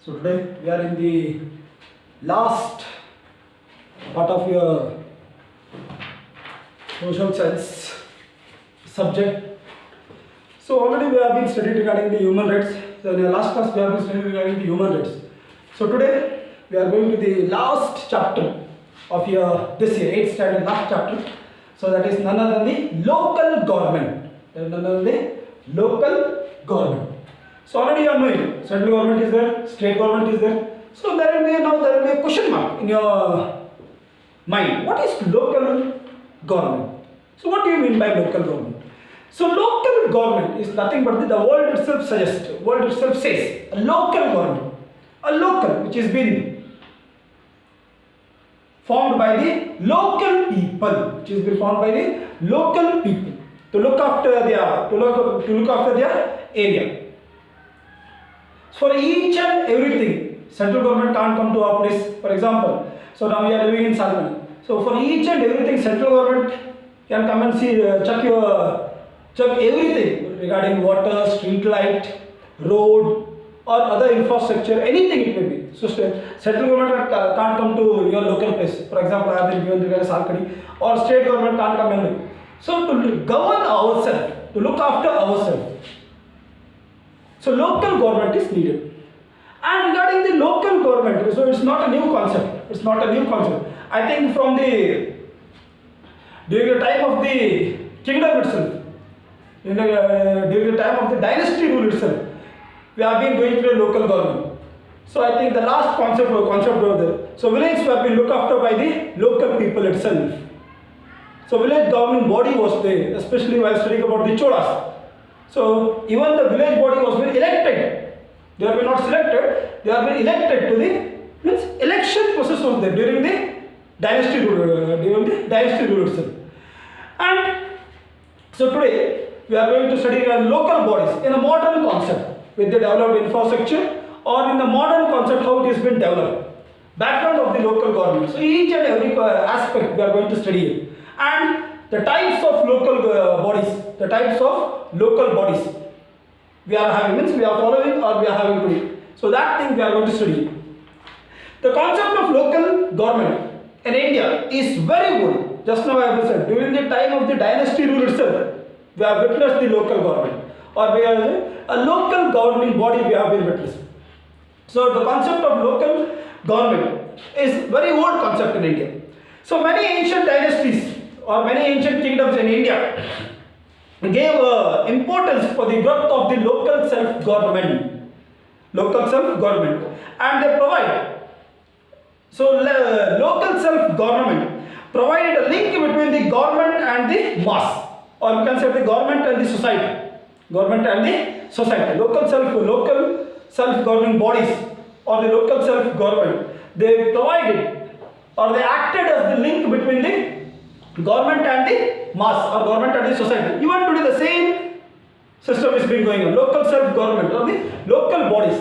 So today we are in the last part of your social science subject. So already we have been studying regarding the human rights. So in the last class we have been studying regarding the human rights. So today we are going to the last chapter of your this year 8th standard last chapter. So that is none other than the local government. None other than the local government. So already you are knowing central government is there, state government is there. So there will be a question mark in your mind. What is local government? So what do you mean by local government? So local government is nothing but the word itself suggests, word itself says a local government, a local which has been formed by the local people, which has been formed by the local people to look after their area. For each and everything, central government can't come to our place. For example, so now we are living in Salman. So for each and everything, central government can come and see, check everything regarding water, street light, road, or other infrastructure, anything it may be. So central government can't come to your local place. For example, I have been given regarding Salkadi, or state government can't come in. So to govern ourselves, to look after ourselves. So local government is needed. And regarding the local government, so it's not a new concept. It's not a new concept. I think from during the time of the kingdom itself, during the time of the dynasty rule itself, we have been going through a local government. So I think the last concept was there. So villages have been looked after by the local people itself. So village governing body was there, especially while studying about the Cholas. So even the village body was been elected. They have been not selected, they have been elected to the election process was there during the dynasty rule itself. And so today we are going to study local bodies in a modern concept with the developed infrastructure, or in the modern concept how it has been developed. Background of the local government. So each and every aspect we are going to study it. And the types of local bodies we are having, we are following or we are having today. So that thing we are going to study. The concept of local government in India is very old. Just now I have said, during the time of the dynasty rule itself, we have witnessed the local government, or we have a local governing body we have been witnessed. So the concept of local government is very old concept in India. So many ancient dynasties or many ancient kingdoms in India gave importance for the growth of the local self-government. And they provide. So local self-government provided a link between the government and the mass, or we can say the government and the society. Local self-governing bodies or the local self-government, they provided or they acted as the link between the government and the mass, or government and the society. Even today the same system is being going on. Local self-government or the local bodies,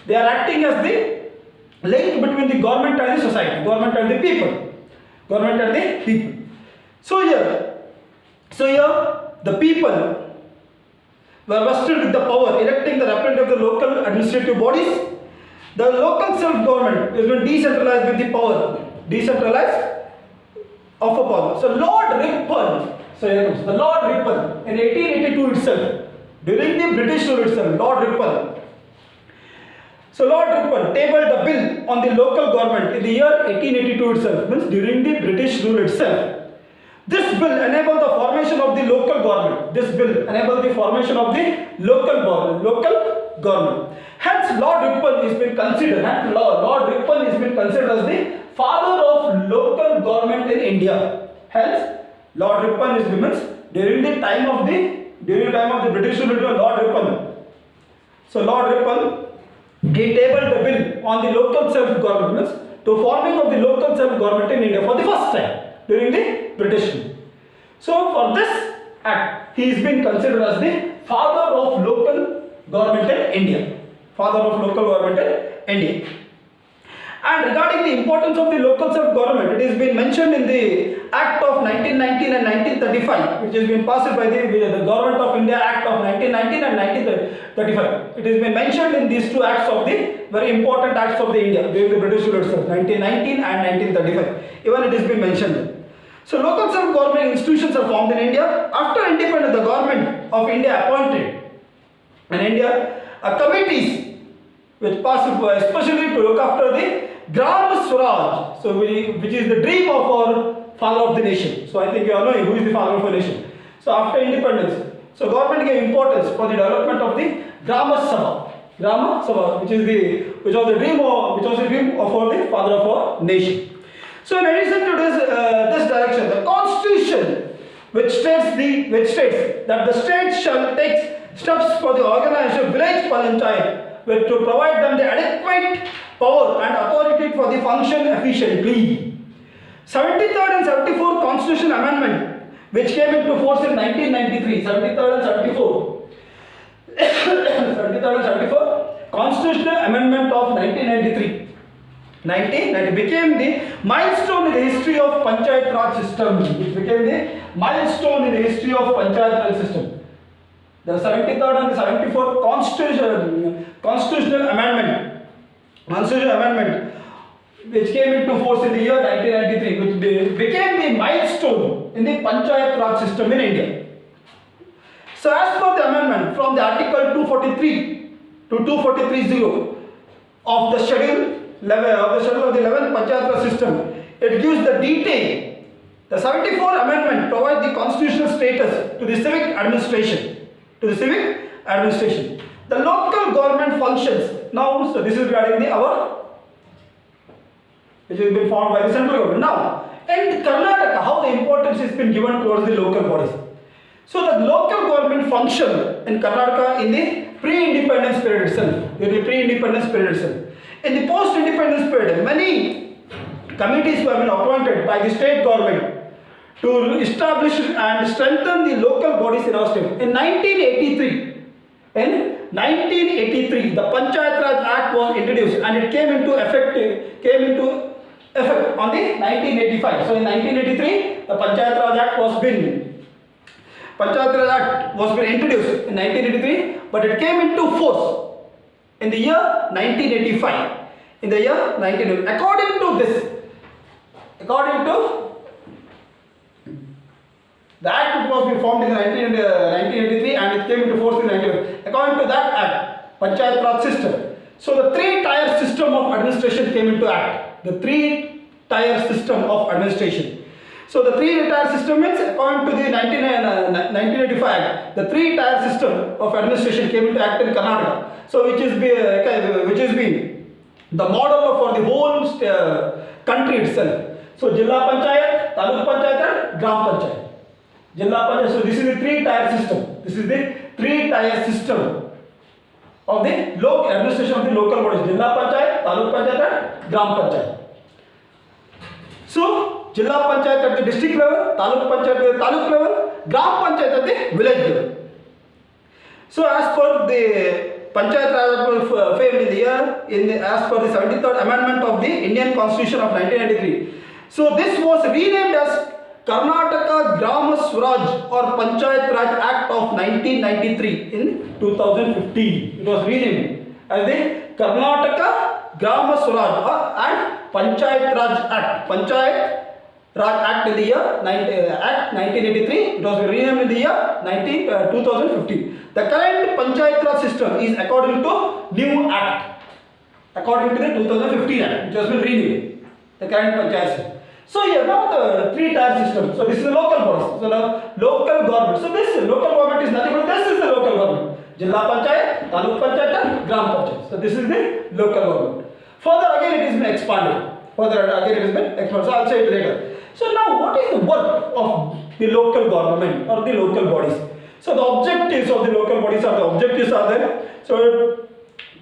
they are acting as the link between the government and the society, government and the people. So here the people were vested with the power, electing the representative of the local administrative bodies. The local self-government has been decentralized with the power, of a power. So Lord Ripon, the Lord Ripon in 1882 itself, during the British rule itself, Lord Ripon tabled a bill on the local government in the year 1882 itself, means during the British rule itself. This bill enabled the formation of the local government. Hence, Lord Ripon is been considered. As the father of local government in India. Hence, Lord Ripon is means during the time of the British rule, Lord Ripon. So Lord Ripon, he tabled the bill on the local self-government to forming of the local self-government in India for the first time during the British rule. So for this act, he is being considered as the father of local government in India. And regarding the importance of the local self-government, it has been mentioned in the Act of 1919 and 1935, which has been passed by the Government of India Act of 1919 and 1935. It has been mentioned in these two acts of the the very important acts of the India during the British rule itself, 1919 and 1935. Even it has been mentioned. So local self-government institutions are formed in India. After independence, the government of India appointed in India committees which pass especially to look after the Gram Swaraj, so which is the dream of our father of the nation. So I think you all know who is the father of the nation. So after independence, so government gave importance for the development of the Grama Sabha, which was the dream of our father of our nation. So in addition to this direction, the constitution which states that the state shall take steps for the organization of village panchayat to provide them the adequate power and authority for the function efficiently. 73rd and 74th Constitution Amendment which came into force in 1993, 73rd and 74. 73rd and 74 Constitutional Amendment of 1993. 1990 became the milestone in the history of Panchayat Raj system. It became the milestone in the history of Panchayat Raj system. The 73rd and the 74th Constitutional Amendment which came into force in the year 1993, which became the milestone in the Panchayat Raj system in India. So as per the amendment from the Article 243 to 243.0 of the schedule of the 11th Panchayat Raj system, it gives the detail. The 74th amendment provides the constitutional status to the civic administration. The local government functions. Now, so this is regarding which has been formed by the central government. Now, in Karnataka, how the importance has been given towards the local bodies. So the local government function in Karnataka in the pre-independence period itself. In the post-independence period, many committees were been appointed by the state government to establish and strengthen the local bodies in our state. In 1983, the Panchayat Raj Act was introduced and it came into effect on the 1985. So in 1983, the Panchayat Raj Act was been introduced in 1983, but it came into force in the year 1985. According to the act was formed in 1983 and it came into force in 1985. According to that act, Panchayat Raj system. So the three-tier system of administration came into act. The three-tier system of administration. So the three-tier system means according to the 1985 act, the three-tier system of administration came into act in Karnataka. So which has been the model for the whole country itself. So Zilla Panchayat, Taluk Panchayat and Gram Panchayat. Zilla Panchayat. So this is the three-tier system of the local administration of the local bodies. Zilla Panchayat, Taluk Panchayat and Gram Panchayat. So Zilla Panchayat at the district level, Taluk Panchayat at the taluk level, Gram Panchayat at the village level. So as per the Panchayat Raj was framed in the year as per the 73rd Amendment of the Indian Constitution of 1993. So this was renamed as Karnataka Gram Swaraj or Panchayat Raj Act of 1993 in 2015. It was renamed as the Karnataka Gram Swaraj and Panchayat Raj Act. Panchayat Raj Act in the year 1983. It was renamed in the year 2015. The current Panchayat Raj system is according to new act. According to the 2015 act, which has been renamed. The current Panchayat system. So here now the three-tier system. So this is the local bodies. So the local government. So this local government is nothing but this is the local government. Zilla Panchayat, Taluk Panchayat and Gram Panchayat. So this is the local government. Further again it has been expanded. So I'll say it later. So now what is the work of the local government or the local bodies? So the objectives of the local bodies are there. So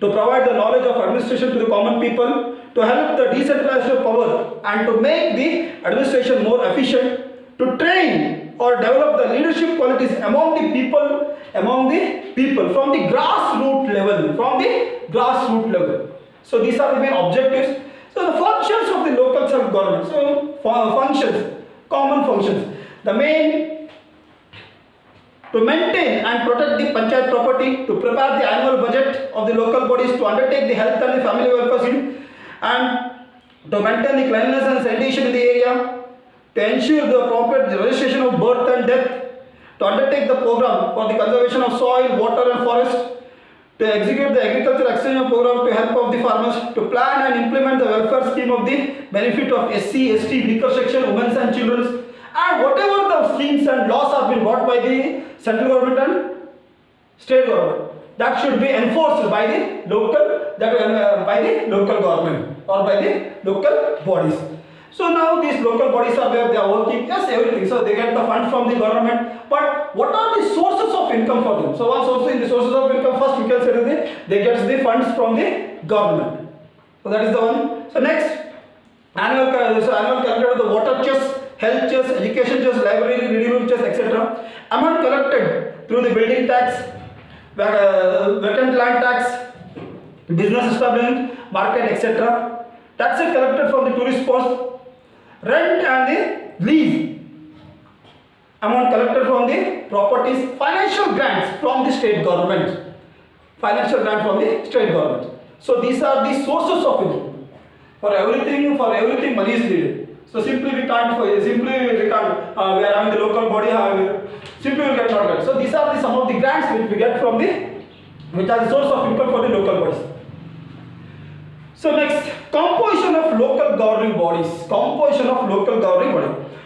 to provide the knowledge of administration to the common people, to help the decentralization of power and to make the administration more efficient, to train or develop the leadership qualities among the people from the grassroots level. So these are the main objectives. So the functions of the local self-government. So common functions. The main to maintain and protect the panchayat property, to prepare the annual budget of the local bodies, to undertake the health and the family welfare scheme, and to maintain the cleanliness and sanitation in the area, to ensure the proper registration of birth and death, to undertake the program for the conservation of soil, water and forest, to execute the agricultural extension program to help of the farmers, to plan and implement the welfare scheme of the benefit of SC, ST, weaker section, women and children, and whatever the schemes and laws have been brought by the central government and state government, that should be enforced by the local government or by the local bodies. So now these local bodies are there, they are working, yes, everything. So they get the funds from the government. But what are the sources of income for them? So once also in the sources of income, first we can say that they get the funds from the government. So that is the one. So next, annual calendar of the water chest, health chest, education chest, library, reading room chest, etc. Amount collected through the building tax, vacant land tax, business establishment, market, etc. Taxes collected from the tourist spots, rent and the lease, amount collected from the properties, financial grants from the state government, So these are the sources of income. For everything money is needed. So simply we can't, we are having the local body, simply we cannot get. So these are some of the grants which we get from which are the source of income for the local bodies. So next, composition of local governing bodies.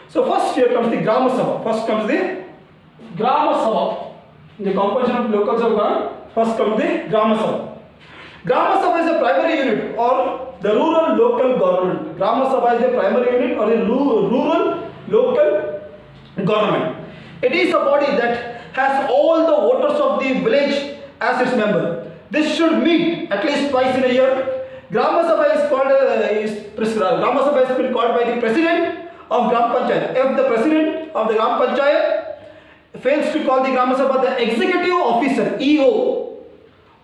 So first here comes the Grama Sabha. The composition of local Sabha. First comes the Grama Sabha. Grama Sabha is a primary unit or the rural local government. Grama Sabha is the primary unit or the rural local government. It is a body that has all the voters of the village as its member. This should meet at least twice in a year. Grama Sabha is been called by the president of Gram Panchayat. If the president of the Gram Panchayat fails to call the Grama Sabha, the executive officer (EO)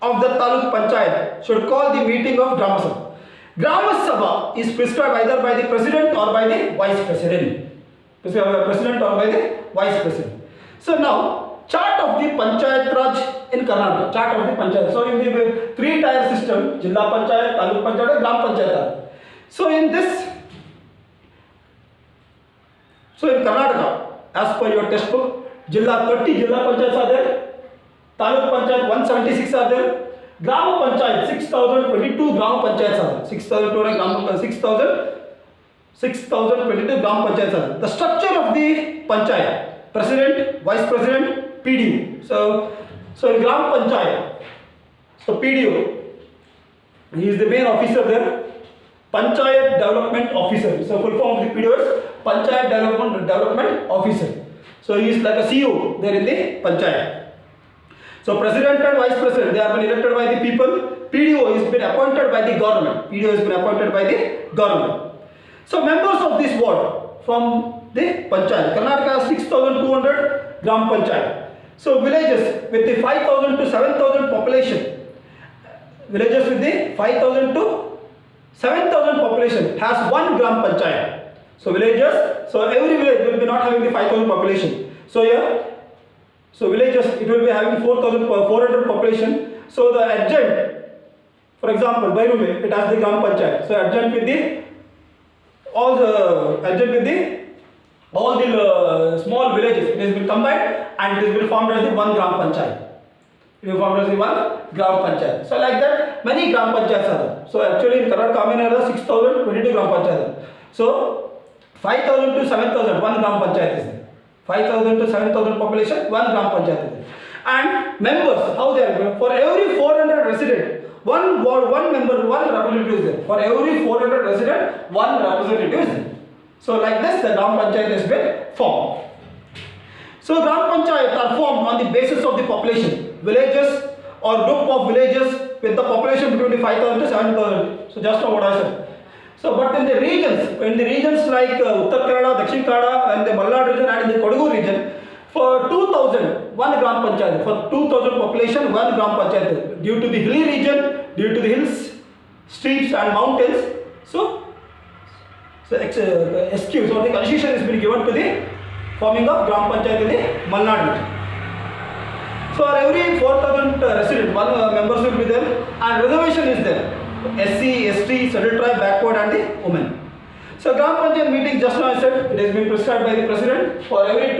of the Taluk Panchayat should call the meeting of Grama Sabha. Grama Sabha is prescribed either by the president or by the vice president. So now, chart of the Panchayat Raj in Karnataka. So in the three-tier system, Zilla Panchayat, Taluk Panchayat, and Gram Panchayat. So in Karnataka, as per your textbook, 30 Zilla Panchayats are there, Taluk Panchayat 176 are there, Gram Panchayat 6022 Gram Panchayats are there, 6022 Gram Panchayats are there. The structure of the Panchayat: President, Vice President, PDO. So in Gram Panchayat, so PDO, he is the main officer there. Panchayat Development Officer. So full form of the PDO is Panchayat Development Officer. So he is like a CEO there in the Panchayat. So President and Vice President, they have been elected by the people. PDO has been appointed by the government. So members of this ward from the Panchayat. Karnataka has 6,200 Gram Panchayat. So villages with the 5,000 to 7,000 population. Villages with the 5,000 to 7,000 population has one Gram Panchayat. So every village will be not having the 5,000 population. So villages, it will be having 4,400 population. So the adjoint, for example, Bairume, it has the Gram Panchayat. So adjoint with all the small villages, it has been combined and it has been formed as the one Gram Panchayat. So like that, many Gram Panchayats are there. So actually in Karnataka, there are 6,022 Gram Panchayats. So 5,000 to 7,000, one Gram Panchayat is there. 5,000 to 7,000 population, one Gram Panchayat is there. And members, how they are? For every 400 resident, one member, one representative is there. For every 400 resident, one representative is there. So like this, the Gram Panchayat has been formed. So Gram Panchayat are formed on the basis of the population, villages or group of villages with the population between 5,000 to 7,000. So just what I said. So but in the regions like Uttar Kannada, Dakshin Kannada and the Malnad region and in the Kodagu region, for 2,000, one Gram Panchayat. For 2,000 population, one Gram Panchayat. Due to the hilly region, due to the hills, steeps and mountains, so excuse or the concession has been given to the forming of Gram Panchayat in the Malnad region. So for every 4,000 resident, one members will be there, and reservation is there. SC, ST, scheduled tribe, backward, and the women. So Gram Panchayat meeting, just now I said, it has been prescribed by the president for every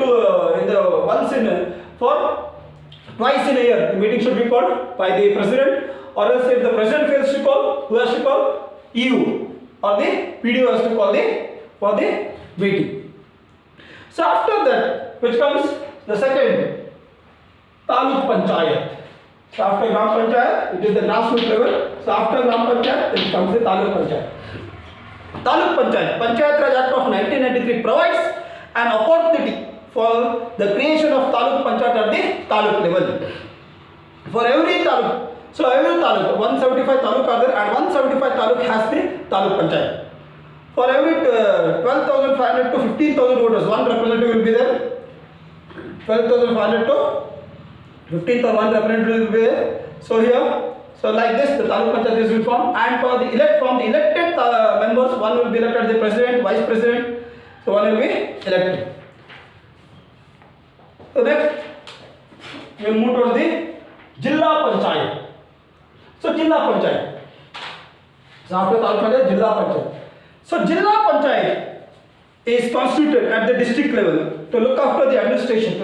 twice in a year. The meeting should be called by the president, or else if the president fails to call, who has to call? EU, or the PDO has to call for the meeting. So after that, which comes the second, Taluk Panchayat. So after Gram Panchayat, it is the grassroots level. So after Gram Panchayat, it comes the Taluk Panchayat. Taluk Panchayat, Panchayat Raj Act of 1993 provides an opportunity for the creation of Taluk Panchayat at the Taluk level. For every Taluk, so every Taluk, 175 Taluk are there, and 175 Taluk has the Taluk Panchayat. For every 12,500 to 15,000 voters, one representative will be there. 12,500 to 15,000, one representative will be there. So here, so like this, the Taluk Panchayat is will form, and from the elected members, one will be elected the president, vice president. So one will be elected. So next, we will move towards the Zilla Panchayat. So Zilla Panchayat. So after Taluk Panchayat, Zilla Panchayat. So Zilla Panchayat is constituted at the district level to look after the administration,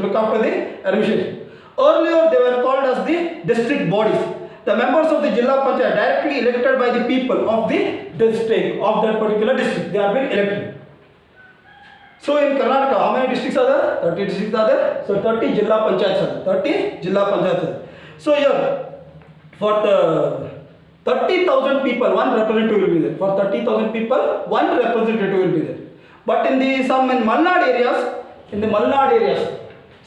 Earlier they were called as the district bodies. The members of the Zilla Panchayat directly elected by the people of the district, of that particular district. They are being elected. So in Karnataka, how many districts are there? 30 districts are there. So 30 Zilla Panchayats are there. 30 Zilla Panchayats are there. So here, for the 30,000 people, one representative will be there. For 30,000 people, one representative will be there. But in the Malnad areas,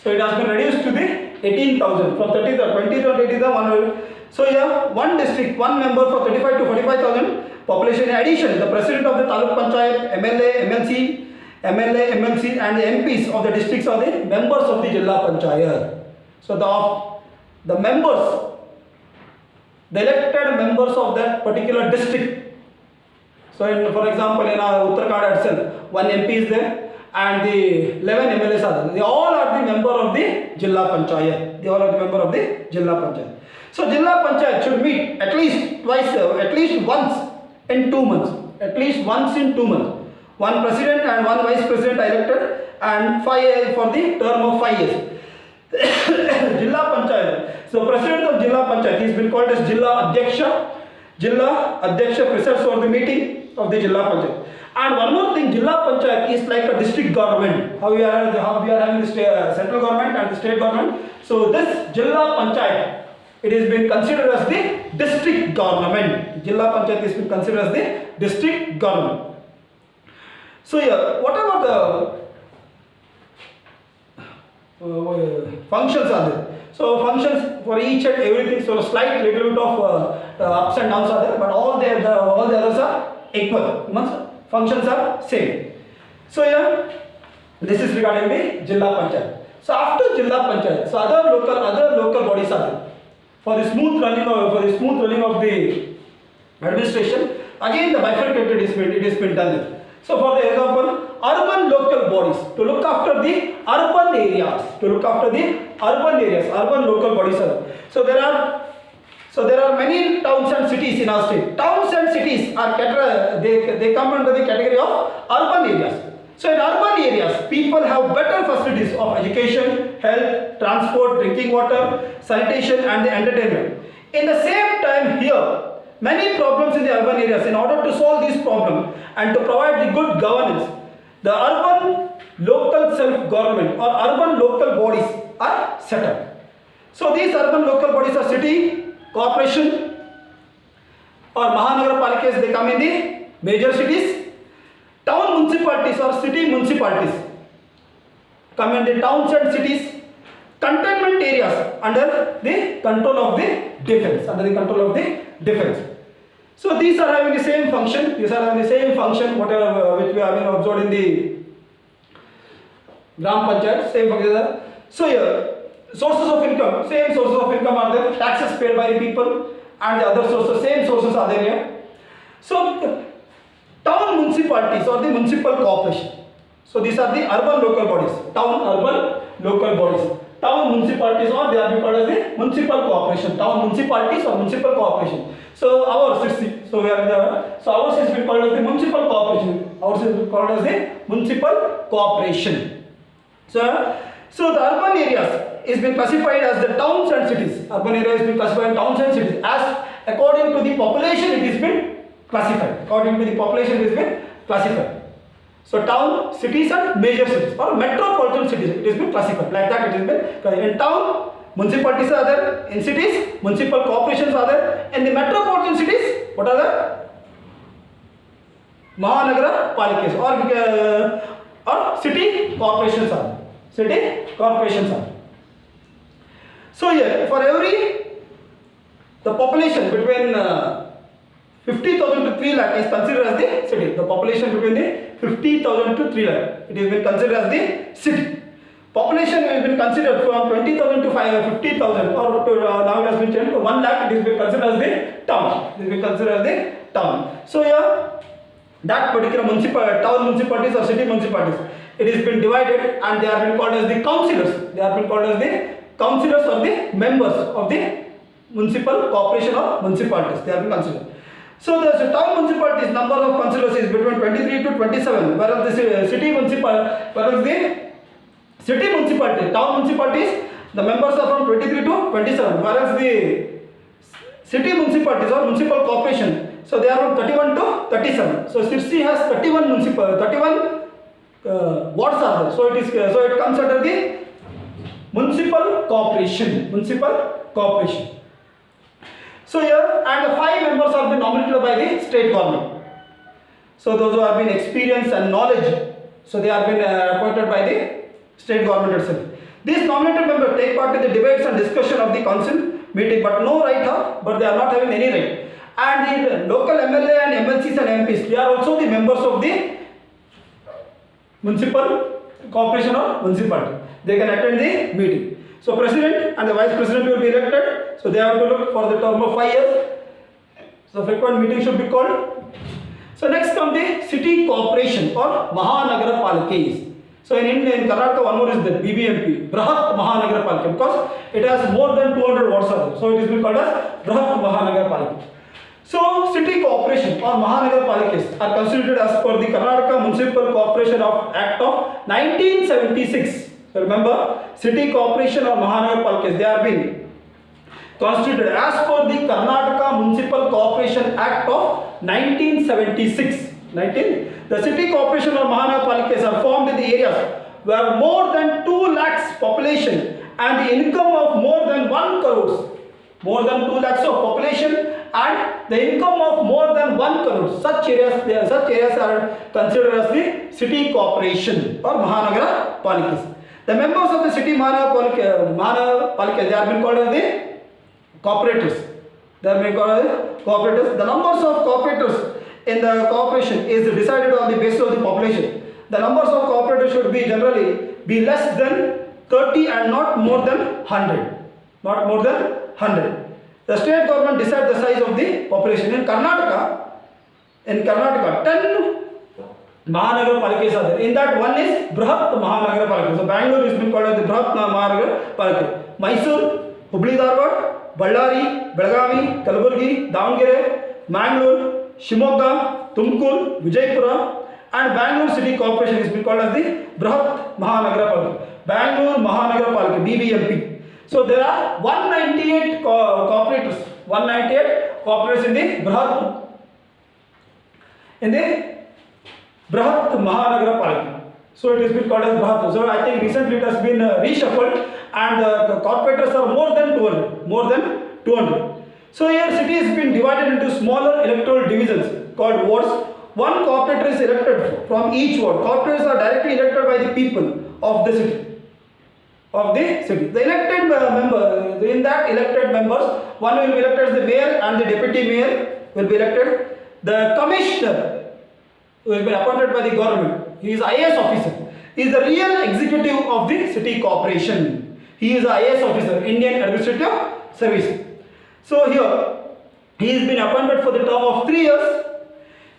so it has been reduced to the 18,000. From 30,000, 20,000 to 18,000, one will. So here, one district, one member for 35 to 45,000 population. In addition, the president of the Taluk Panchayat, MLA, MLC, and the MPs of the districts are the members of the Zilla Panchayat. So the members, the elected members of that particular district. So for example, in Uttarakhand itself, one MP is there, and the 11 MLAs are there. They all are the member of the Zilla Panchayat. So Zilla Panchayat should meet at least once in 2 months. One president and one vice president are elected, and 5 years for the term of 5 years. Zilla Panchayat. So president of Zilla Panchayat, he has been called as Zilla Adhyaksha. Zilla Adhyaksha presides over the meeting of the Zilla Panchayat. And one more thing, Zilla Panchayat is like a district government. How we are having the central government and the state government. So this Zilla Panchayat, it has been considered as the district government. Zilla Panchayat is been considered as the district government. So here, whatever the functions are there. So functions for each and everything. So slight little bit of ups and downs are there, but all the others are equal. Functions are same. So here, this is regarding the Zilla Panchayat. So after Zilla Panchayat, so other local bodies are there. For the smooth running of the administration, again the bifurcated it has been done there. So for the example, urban local bodies to look after the urban areas. Urban local bodies are there. So there are many towns and cities in our state. Towns and cities are they come under the category of urban areas. So in urban areas, people have better facilities of education, health, transport, drinking water, sanitation, and the entertainment. In the same time here, many problems in the urban areas. In order to solve these problems and to provide the good governance, the urban local self-government or urban local bodies are set up. So these urban local bodies are city, corporation, or Mahanagarapalikes, they come in the major cities. Town municipalities or city municipalities come in the towns and cities. Containment areas under the control of the defense. So these are having the same function. Whatever which we have been observed in the Gram Panchayat, same function. So here, sources of income, same sources of income are there. Taxes paid by the people and the other sources, same sources are there here. So town municipalities or the municipal corporation. So these are the urban local bodies. town municipalities, or they are being called as the municipal corporation. Town municipalities or municipal corporation. So ours 60. So we are the, so ours is being called as the municipal corporation. Ours is called as the municipal corporation. So the urban areas is being classified as the towns and cities. Urban area is being classified as towns and cities as according to the population it is been classified. According to the population it is been classified. So town, cities and major cities or metropolitan cities it is been classified. Like that it is been in town, municipalities are there. In cities, municipal corporations are there. In the metropolitan cities, what are the Mahanagara Palikas or city corporations are there. City corporations are. So here for every the population between 50,000 to 3 lakh is considered as the city. The population between the 50,000 to 3 lakh it is been considered as the city. Population has been considered from 20,000 to 50,000 or to, now it has been changed to 1 lakh. It is been considered as the town. It is been considered as the town. So here that particular town municipalities or city municipalities it has been divided and they are been called as the councillors. They are been called as the councillors or the members of the municipal corporation or municipalities. They are been considered. So the town municipalities number of councillors is between 23 to 27, whereas the city municipality, town municipalities, the members are from 23 to 27, whereas the city municipalities or municipal corporation, so they are from 31 to 37. So Sirsi has 31 wards are there. So it comes under the municipal corporation. So here and the 5 members are been nominated by the state government. So those who have been experienced and knowledge, so they are been appointed by the state government itself. These nominated members take part in the debates and discussion of the council meeting, but no right have, but they are not having any right. And the local MLA and MLCs and MPs, they are also the members of the municipal corporation or municipality. They can attend the meeting. So president and the vice president will be elected. So they have to look for the term of 5 years. So frequent meeting should be called. So next comes the city corporation or Mahanagara Palikas. So in Karnataka one more is the BBMP, Brahat Mahanagara Palika, because it has more than 200 wards. So it is being called as Brahat Mahanagara Palika. So city corporation or Mahanagara Palikas are constituted as per the Karnataka Municipal Corporation Act of 1976. So remember, city corporation or Mahanagara Palikas, they are being constituted as per the Karnataka Municipal Corporation Act of 1976. The city corporation or Mahanagara Palikas are formed in the areas where more than 2 lakhs population and the income of more than 1 crore. More than 2 lakhs of population and the income of more than 1 crore. Such areas are considered as the city corporation or Mahanagara Palikas. The members of the city Mahanagara Palikas, they are being called as the corporators. They are being called as corporators. The numbers of corporators in the corporation is decided on the basis of the population. The numbers of corporators should be generally be less than 30 and not more than 100. Not more than 100. The state government decides the size of the population. In Karnataka, 10 Mahanagara Palikas are there. In that one is Brahat Mahanagara Palika. So Bangalore is being called as the Brahat Mahanagara Palika. Mysore, Hubli Dharwad, Ballari, Belagavi, Kalaburgi, Davangere, Mangalore, Shimoga, Tumkur, Vijaypura and Bangalore City Corporation is being called as the Brahat Mahanagara Palika. Bangalore Mahanagara Palika, BBMP. So there are 198 corporators. 198 corporators in the Brahat Mahanagara Palika. So it has been called as Brahat. So I think recently it has been reshuffled and the corporators are more than 200. More than 200. So here city has been divided into smaller electoral divisions called wards. One corporator is elected from each ward. Corporators are directly elected by the people of the city. The elected member, in that elected members, one will be elected as the mayor and the deputy mayor will be elected. The commissioner will be appointed by the government. He is IAS officer. He is the real executive of the city corporation. He is IAS officer, Indian Administrative Service. So here, he has been appointed for the term of 3 years.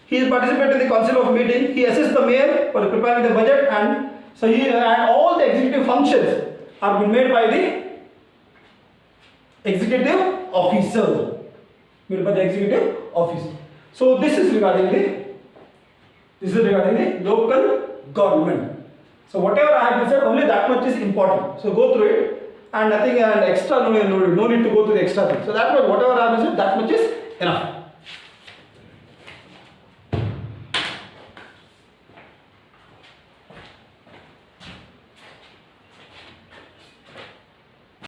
He is participating in the council of meeting. He assists the mayor for preparing the budget and so he and all the executive functions are been made by the executive officer. Made by the executive officer. So this is regarding the local government. So whatever I have said, only that much is important. So go through it, and nothing and extra, no need to go to the extra thing. So that much, whatever I have said, that much is enough.